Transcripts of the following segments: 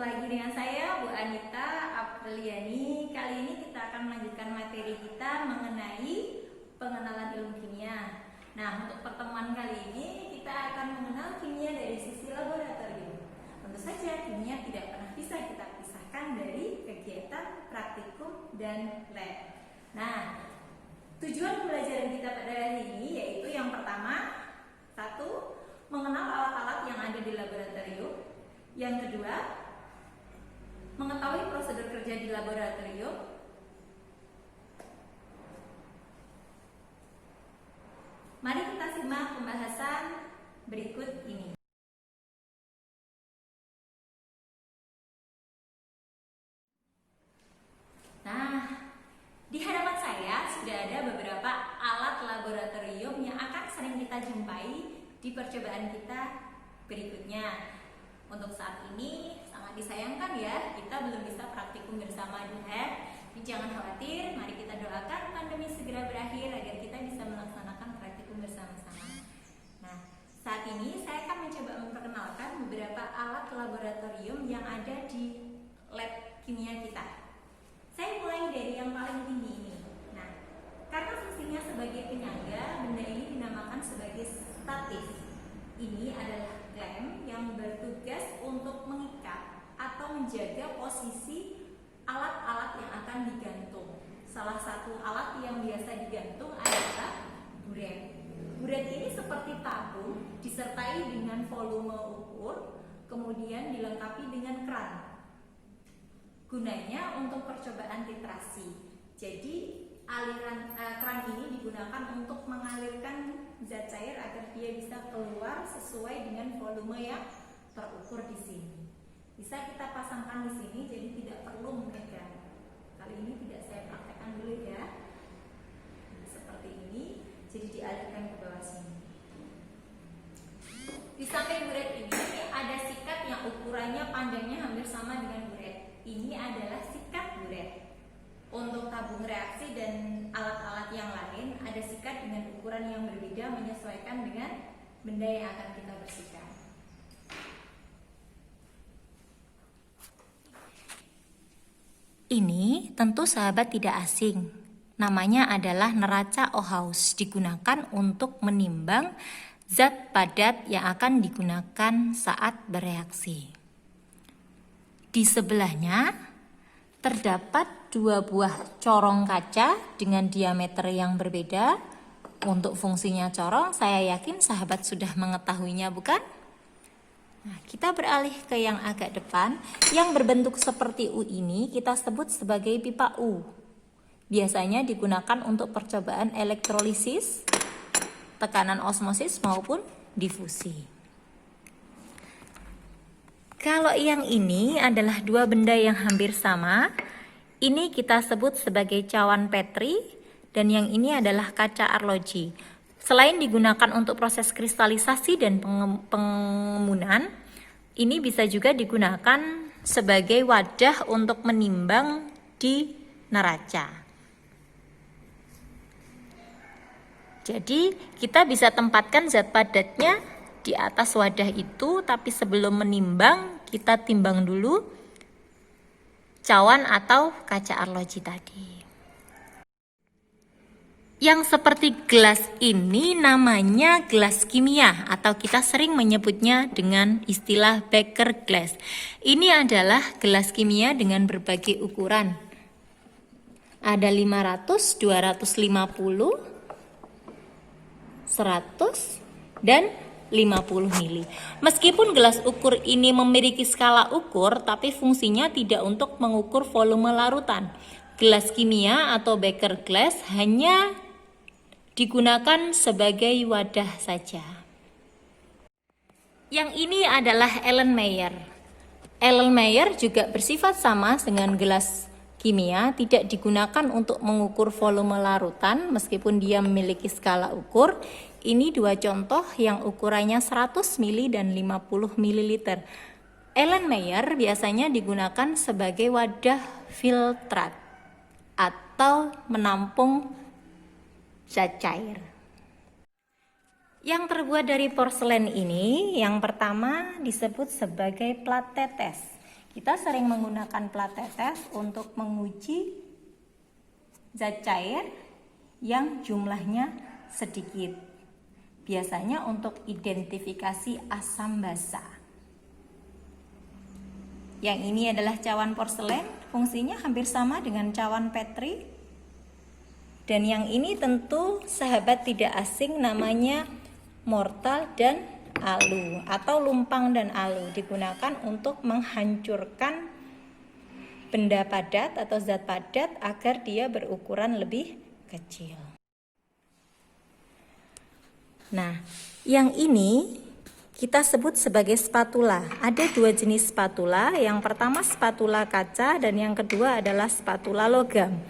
lagi dengan saya Bu Anita Apriliani. Kali ini kita akan melanjutkan materi kita mengenai pengenalan ilmu kimia. Nah, untuk pertemuan kali ini kita akan mengenal kimia dari sisi laboratorium. Tentu saja kimia tidak pernah bisa kita pisahkan dari kegiatan praktikum dan lab. Nah, tujuan pembelajaran kita pada hari ini yaitu yang pertama, satu, mengenal alat-alat yang ada di laboratorium. Yang kedua, mengetahui prosedur kerja di laboratorium. Mari kita simak pembahasan berikut ini. Nah, di hadapan saya sudah ada beberapa alat laboratorium yang akan sering kita jumpai di percobaan kita berikutnya. Untuk saat ini sangat disayangkan ya, kita belum bisa praktikum bersama di lab. Tapi jangan khawatir, mari kita doakan pandemi segera berakhir agar kita bisa melaksanakan praktikum bersama-sama. Nah, saat ini saya akan mencoba memperkenalkan beberapa alat laboratorium yang ada di lab kimia kita. Saya mulai dari yang paling tinggi ini. Nah, karena fungsinya sebagai penyangga, benda ini dinamakan sebagai statis. Ini adalah klem yang bertugas untuk mengikat atau menjaga posisi alat-alat yang akan digantung. Salah satu alat yang biasa digantung adalah buret. Buret ini seperti tabung disertai dengan volume ukur, kemudian dilengkapi dengan keran. Gunanya untuk percobaan titrasi. Jadi aliran keran ini digunakan untuk mengalirkan zat cair agar dia bisa keluar sesuai dengan volume yang terukur di sini. Bisa kita pasangkan di sini, jadi tidak perlu memegang. Kali ini tidak saya praktekkan dulu ya. Seperti ini, jadi dialirkan ke bawah sini. Di samping buret ini ada sikat yang ukurannya panjangnya hampir sama dengan buret. Ini adalah sikat buret. Untuk tabung reaksi dan alat-alat yang lain ada sikat dengan ukuran yang berbeda menyesuaikan dengan benda yang akan kita bersihkan. Ini tentu sahabat tidak asing. Namanya adalah neraca Ohaus, digunakan untuk menimbang zat padat yang akan digunakan saat bereaksi. Di sebelahnya terdapat dua buah corong kaca dengan diameter yang berbeda. Untuk fungsinya corong, saya yakin sahabat sudah mengetahuinya, bukan? Nah, kita beralih ke yang agak depan. Yang berbentuk seperti U ini kita sebut sebagai pipa U. Biasanya digunakan untuk percobaan elektrolisis, tekanan osmosis maupun difusi. Kalau yang ini adalah dua benda yang hampir sama. Ini kita sebut sebagai cawan Petri dan yang ini adalah kaca arloji. Selain digunakan untuk proses kristalisasi dan pengemunan, ini bisa juga digunakan sebagai wadah untuk menimbang di neraca. Jadi kita bisa tempatkan zat padatnya di atas wadah itu, tapi sebelum menimbang kita timbang dulu cawan atau kaca arloji tadi. Yang seperti gelas ini namanya gelas kimia atau kita sering menyebutnya dengan istilah Becker glass. Ini adalah gelas kimia dengan berbagai ukuran. Ada 500, 250, 100, dan 50 mili. Meskipun gelas ukur ini memiliki skala ukur, tapi fungsinya tidak untuk mengukur volume larutan. Gelas kimia atau Becker glass hanya digunakan sebagai wadah saja. Yang ini adalah Erlenmeyer. Erlenmeyer juga bersifat sama dengan gelas kimia, tidak digunakan untuk mengukur volume larutan meskipun dia memiliki skala ukur. Ini dua contoh yang ukurannya 100 mili dan 50 ml. Erlenmeyer biasanya digunakan sebagai wadah filtrat atau menampung zat cair. Yang terbuat dari porselen ini, yang pertama disebut sebagai plat tetes. Kita sering menggunakan plat tetes untuk menguji zat cair yang jumlahnya sedikit. Biasanya untuk identifikasi asam basa. Yang ini adalah cawan porselen, fungsinya hampir sama dengan cawan Petri. Dan yang ini tentu sahabat tidak asing, namanya mortal dan alu atau lumpang dan alu, digunakan untuk menghancurkan benda padat atau zat padat agar dia berukuran lebih kecil. Nah, yang ini kita sebut sebagai spatula. Ada dua jenis spatula. Yang pertama spatula kaca dan yang kedua adalah spatula logam.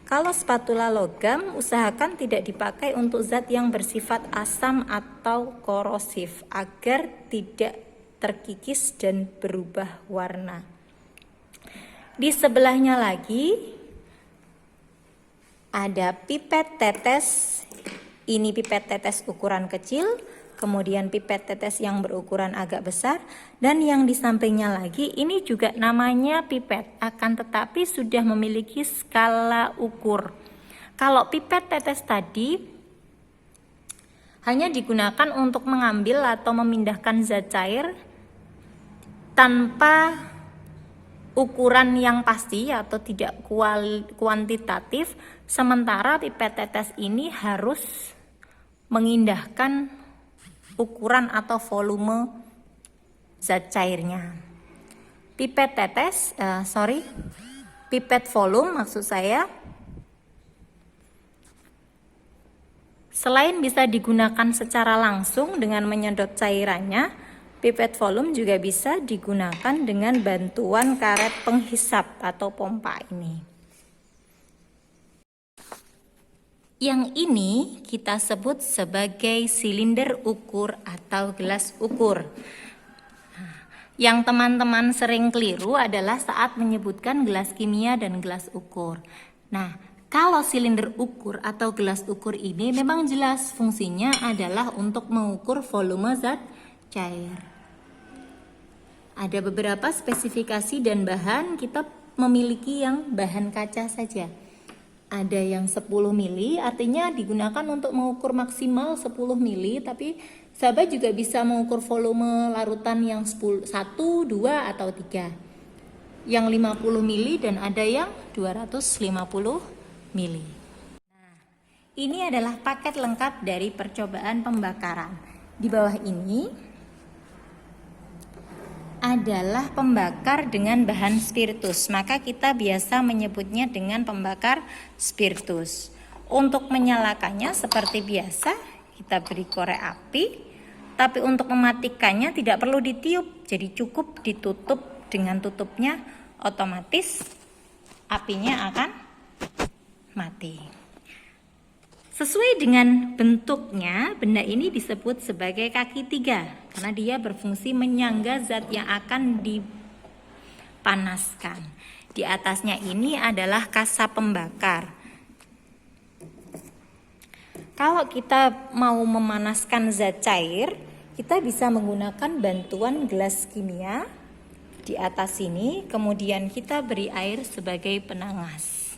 Kalau spatula logam, usahakan tidak dipakai untuk zat yang bersifat asam atau korosif agar tidak terkikis dan berubah warna. Di sebelahnya lagi ada pipet tetes. Ini pipet tetes ukuran kecil, kemudian pipet tetes yang berukuran agak besar, dan yang di sampingnya lagi ini juga namanya pipet, akan tetapi sudah memiliki skala ukur. Kalau pipet tetes tadi hanya digunakan untuk mengambil atau memindahkan zat cair tanpa ukuran yang pasti atau tidak kuantitatif, sementara pipet tetes ini harus mengindahkan ukuran atau volume zat cairnya. Pipet volume maksud saya. Selain bisa digunakan secara langsung dengan menyedot cairannya, pipet volume juga bisa digunakan dengan bantuan karet penghisap atau pompa ini. Yang ini kita sebut sebagai silinder ukur atau gelas ukur. Yang teman-teman sering keliru adalah saat menyebutkan gelas kimia dan gelas ukur. Nah, kalau silinder ukur atau gelas ukur ini memang jelas fungsinya adalah untuk mengukur volume zat cair. Ada beberapa spesifikasi dan bahan, kita memiliki yang bahan kaca saja. Ada yang 10 mili, artinya digunakan untuk mengukur maksimal 10 mili, tapi sahabat juga bisa mengukur volume larutan yang 1, 2, atau 3. Yang 50 mili dan ada yang 250 mili. Nah, ini adalah paket lengkap dari percobaan pembakaran. Di bawah ini adalah pembakar dengan bahan spiritus, maka kita biasa menyebutnya dengan pembakar spiritus. Untuk menyalakannya seperti biasa, kita beri korek api, tapi untuk mematikannya tidak perlu ditiup, jadi cukup ditutup dengan tutupnya, otomatis apinya akan mati. Sesuai dengan bentuknya, benda ini disebut sebagai kaki 3 karena dia berfungsi menyangga zat yang akan dipanaskan. Di atasnya ini adalah kasa pembakar. Kalau kita mau memanaskan zat cair, kita bisa menggunakan bantuan gelas kimia di atas sini, kemudian kita beri air sebagai penangas.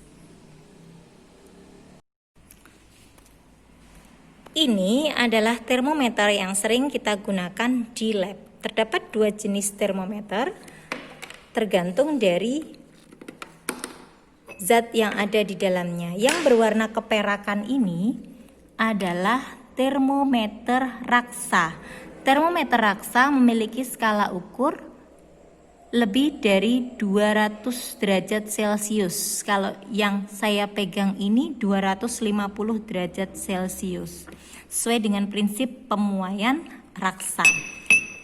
Ini adalah termometer yang sering kita gunakan di lab. Terdapat 2 jenis termometer, tergantung dari zat yang ada di dalamnya. Yang berwarna keperakan ini adalah termometer raksa. Termometer raksa memiliki skala ukur lebih dari 200 derajat Celcius. Kalau yang saya pegang ini 250 derajat Celcius. Sesuai dengan prinsip pemuaian raksa.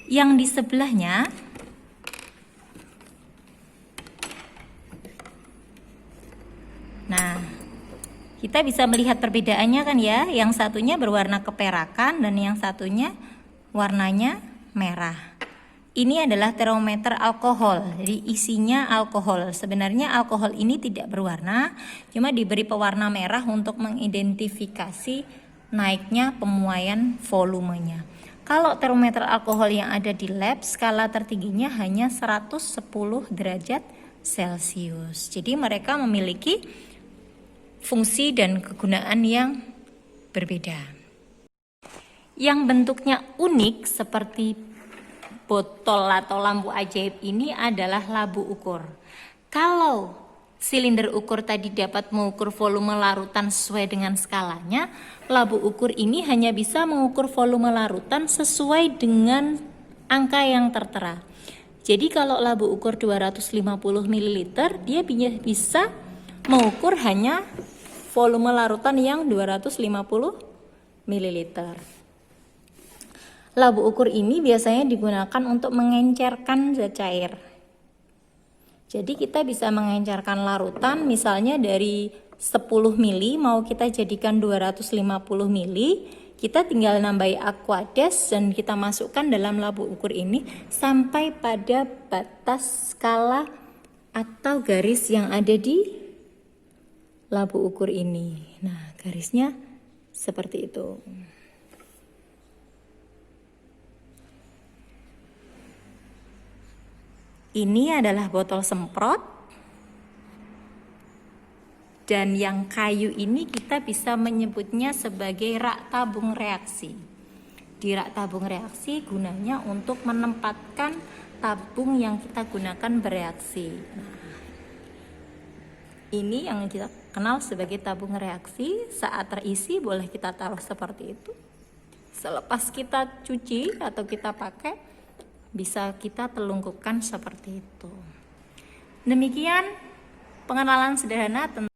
Yang di sebelahnya nah, kita bisa melihat perbedaannya kan ya. Yang satunya berwarna keperakan dan yang satunya warnanya merah. Ini adalah termometer alkohol, jadi isinya alkohol. Sebenarnya alkohol ini tidak berwarna, cuma diberi pewarna merah untuk mengidentifikasi naiknya pemuaian volumenya. Kalau termometer alkohol yang ada di lab, skala tertingginya hanya 110 derajat Celcius. Jadi mereka memiliki fungsi dan kegunaan yang berbeda. Yang bentuknya unik seperti botol atau lampu ajaib ini adalah labu ukur. Kalau silinder ukur tadi dapat mengukur volume larutan sesuai dengan skalanya, labu ukur ini hanya bisa mengukur volume larutan sesuai dengan angka yang tertera. Jadi kalau labu ukur 250 ml, dia bisa mengukur hanya volume larutan yang 250 ml. Labu ukur ini biasanya digunakan untuk mengencerkan zat cair. Jadi kita bisa mengencerkan larutan misalnya dari 10 mili mau kita jadikan 250 mili, kita tinggal nambahi aquades dan kita masukkan dalam labu ukur ini sampai pada batas skala atau garis yang ada di labu ukur ini. Nah, garisnya seperti itu. Ini adalah botol semprot, dan yang kayu ini kita bisa menyebutnya sebagai rak tabung reaksi. Di rak tabung reaksi gunanya untuk menempatkan tabung yang kita gunakan bereaksi. Nah, ini yang kita kenal sebagai tabung reaksi. Saat terisi boleh kita taruh seperti itu. Selepas kita cuci atau kita pakai, bisa kita telungkupkan seperti itu. Demikian pengenalan sederhana tentang